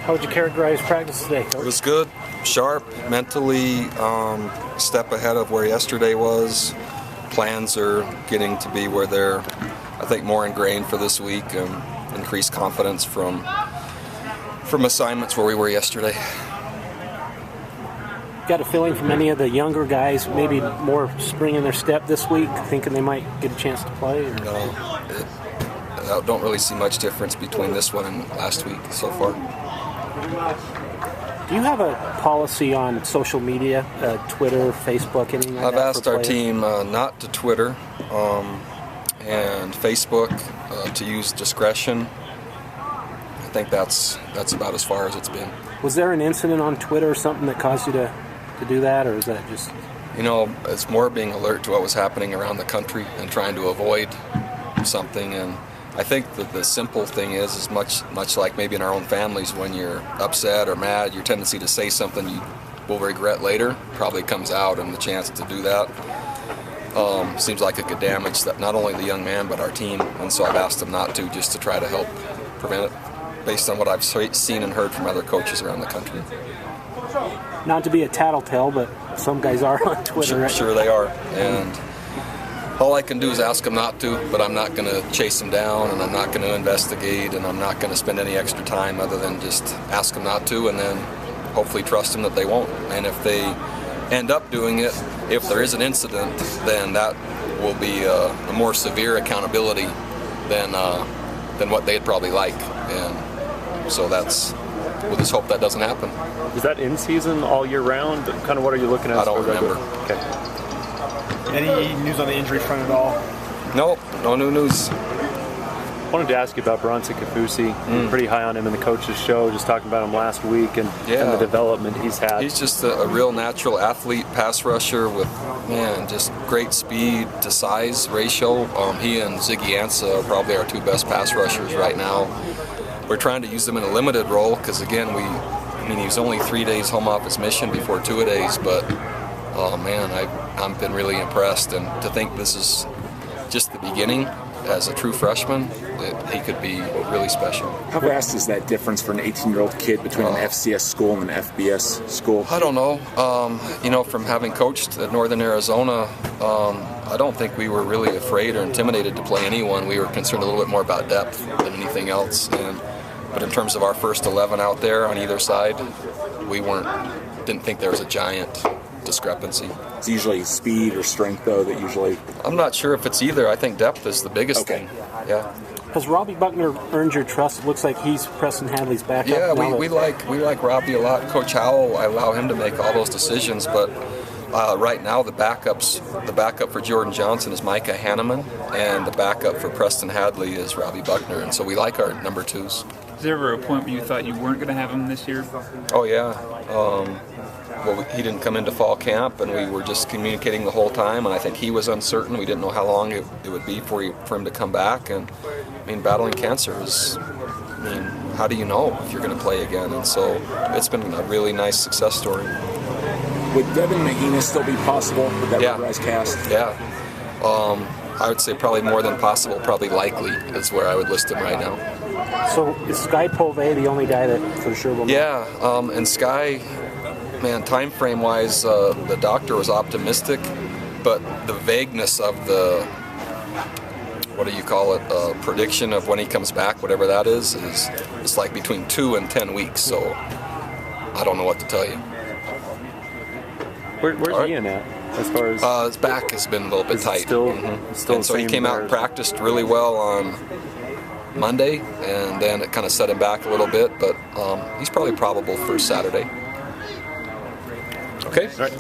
How would you characterize practice today, Coach? It was good, sharp, mentally, step ahead of where yesterday was. Plans are getting to be where they're, I think, more ingrained for this week, and increased confidence from assignments where we were yesterday. Got a feeling from any of the younger guys, maybe more spring in their step this week, thinking they might get a chance to play? Or? No, I don't really see much difference between this one and last week so far. Do you have a policy on social media, Twitter, Facebook, anything like I've that? asked our team not to Twitter and Facebook, to use discretion. I think that's about as far as it's been. Was there an incident on Twitter or something that caused you to do that, or is that just... You know, it's more being alert to what was happening around the country and trying to avoid something. And I think that the simple thing is much like maybe in our own families, when you're upset or mad, your tendency to say something you will regret later probably comes out, and the chance to do that seems like it could damage not only the young man but our team. And so I've asked them not to, just to try to help prevent it, based on what I've seen and heard from other coaches around the country. Not to be a tattletale, but some guys are on Twitter. Sure they are, and all I can do is ask them not to, but I'm not going to chase them down, and I'm not going to investigate, and I'm not going to spend any extra time other than just ask them not to, and then hopefully trust them that they won't. And if they end up doing it, if there is an incident, then that will be a more severe accountability than what they'd probably like. And so we'll just hope that doesn't happen. Is that in season all year round? Kind of what are you looking at? I don't remember. Okay. Any news on the injury front at all? Nope, no new news. I wanted to ask you about Bronco Mendenhall. Pretty high on him in the coach's show, just talking about him last week and the development he's had. He's just a real natural athlete, pass rusher with, just great speed to size ratio. He and Ziggy Ansah are probably our two best pass rushers right now. We're trying to use them in a limited role because, again, he was only 3 days home off his mission before 2-a-days, but I've been really impressed, and to think this is just the beginning as a true freshman, that he could be really special. How vast is that difference for an 18-year-old kid between an FCS school and an FBS school? I don't know. From having coached at Northern Arizona, I don't think we were really afraid or intimidated to play anyone. We were concerned a little bit more about depth than anything else. But in terms of our first 11 out there on either side, we didn't think there was a giant discrepancy. It's usually speed or strength, though, that usually... I'm not sure if it's either. I think depth is the biggest thing. Yeah. Has Robbie Buckner earned your trust? It looks like he's Preston Hadley's backup. Yeah, we like Robbie a lot. Coach Howell, I allow him to make all those decisions, but right now the backup for Jordan Johnson is Micah Hanneman, and the backup for Preston Hadley is Robbie Buckner, and so we like our number twos. Was there ever a point where you thought you weren't going to have him this year? Oh yeah. He didn't come into fall camp, and we were just communicating the whole time, and I think he was uncertain. We didn't know how long it would be for him to come back, and battling cancer is, how do you know if you're going to play again? And so it's been a really nice success story. Would Devin Mahina still be possible with that Rise cast? Yeah. I would say probably more than possible, probably likely is where I would list him right now. So is Sky Pove the only guy that for sure will know? Yeah, and Sky, time frame wise, the doctor was optimistic, but the vagueness of the, prediction of when he comes back, whatever that is it's like between 2 and 10 weeks, so I don't know what to tell you. Where's Ian at, as far as... his back has been a little bit tight. Still and so he came out and practiced really well on Monday, and then it kind of set him back a little bit, but he's probably probable for Saturday. Okay. All right.